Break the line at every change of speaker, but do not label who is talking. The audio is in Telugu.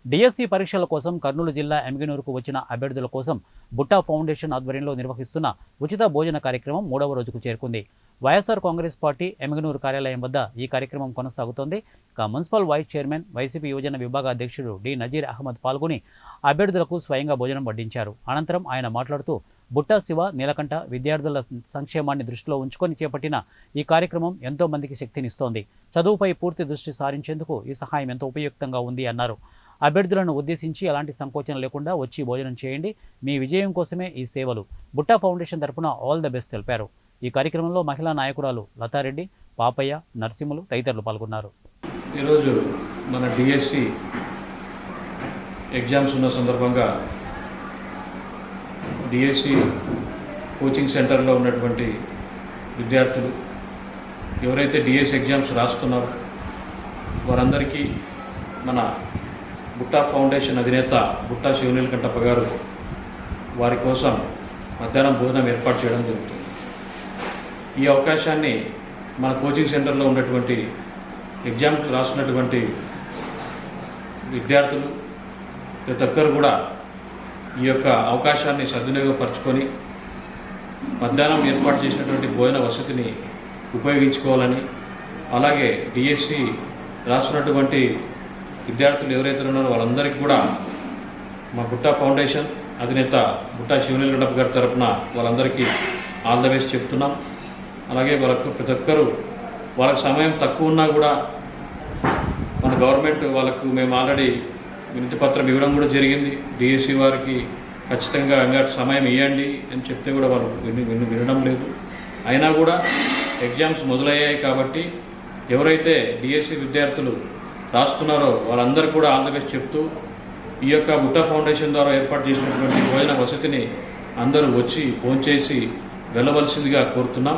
డిఎస్సి పరీక్షల కోసం కర్నూలు జిల్లా ఎమ్మిగనూరుకు వచ్చిన అభ్యర్థుల కోసం బుట్టా ఫౌండేషన్ ఆధ్వర్యంలో నిర్వహిస్తున్న ఉచిత భోజన కార్యక్రమం 3వ రోజుకు చేరుకుంది. వైఎస్ఆర్ కాంగ్రెస్ పార్టీ ఎమ్మిగనూరు కార్యాలయం వద్ద ఈ కార్యక్రమం కొనసాగుతోంది. ఇక మున్సిపల్ వైస్ చైర్మన్, వైసీపీ యువజన విభాగ అధ్యక్షుడు డి నజీర్ అహ్మద్ పాల్గొని అభ్యర్థులకు స్వయంగా భోజనం వడ్డించారు. అనంతరం ఆయన మాట్లాడుతూ బుట్టా శివ, నీలకంఠ విద్యార్థుల సంక్షేమాన్ని దృష్టిలో ఉంచుకొని చేపట్టిన ఈ కార్యక్రమం ఎంతో మందికి శక్తినిస్తోంది. చదువుపై పూర్తి దృష్టి సారించేందుకు ఈ సహాయం ఎంతో ఉపయుక్తంగా ఉంది అన్నారు. అభ్యర్థులను ఉద్దేశించి ఎలాంటి సంకోచం లేకుండా వచ్చి భోజనం చేయండి, మీ విజయం కోసమే ఈ సేవలు. బుట్టా ఫౌండేషన్ తరపున ఆల్ ద బెస్ట్ తెలిపారు. ఈ కార్యక్రమంలో మహిళా నాయకురాలు లతారెడ్డి, పాపయ్య, నరసింహులు తదితరులు పాల్గొన్నారు.
ఈరోజు మన డిఎస్సి ఎగ్జామ్స్ ఉన్న సందర్భంగా డిఎస్సి కోచింగ్ సెంటర్లో ఉన్నటువంటి విద్యార్థులు ఎవరైతే డిఎస్సి ఎగ్జామ్స్ రాస్తున్నారో వారందరికీ మన బుట్టా ఫౌండేషన్ అధినేత బుట్టా శివనీలకంఠప్ప గారు వారి కోసం మధ్యాహ్నం భోజనం ఏర్పాటు చేయడం జరుగుతుంది. ఈ అవకాశాన్ని మన కోచింగ్ సెంటర్లో ఉన్నటువంటి ఎగ్జామ్స్ రాస్తున్నటువంటి విద్యార్థులు ప్రతి ఒక్కరు కూడా ఈ యొక్క అవకాశాన్ని సద్వినియోగపరచుకొని మధ్యాహ్నం ఏర్పాటు చేసినటువంటి భోజన వసతిని ఉపయోగించుకోవాలని, అలాగే డిఎస్సి రాస్తున్నటువంటి విద్యార్థులు ఎవరైతే ఉన్నారో వాళ్ళందరికీ కూడా మా బుట్టా ఫౌండేషన్ అధినేత బుట్టా శివనీలకంఠప్ప గారి తరఫున వాళ్ళందరికీ ఆల్ ద బెస్ట్ చెప్తున్నాం. అలాగే వాళ్ళకు ప్రతి ఒక్కరూ వాళ్ళకి సమయం తక్కువ ఉన్నా కూడా మన గవర్నమెంట్ వాళ్ళకు మేము ఆల్రెడీ వినతి పత్రం ఇవ్వడం కూడా జరిగింది. డిఎస్సి వారికి ఖచ్చితంగా ఇంకా సమయం ఇవ్వండి అని చెప్తే కూడా వాళ్ళు వినడం లేదు. అయినా కూడా ఎగ్జామ్స్ మొదలయ్యాయి కాబట్టి ఎవరైతే డిఎస్సి విద్యార్థులు రాస్తున్నారో వాళ్ళందరూ కూడా ఆల్ ద బెస్ట్ చెప్తూ ఈ యొక్క బుట్టా ఫౌండేషన్ ద్వారా ఏర్పాటు చేసినటువంటి భోజన వసతిని అందరూ వచ్చి భోంచేసి వెళ్ళవలసిందిగా కోరుతున్నాం.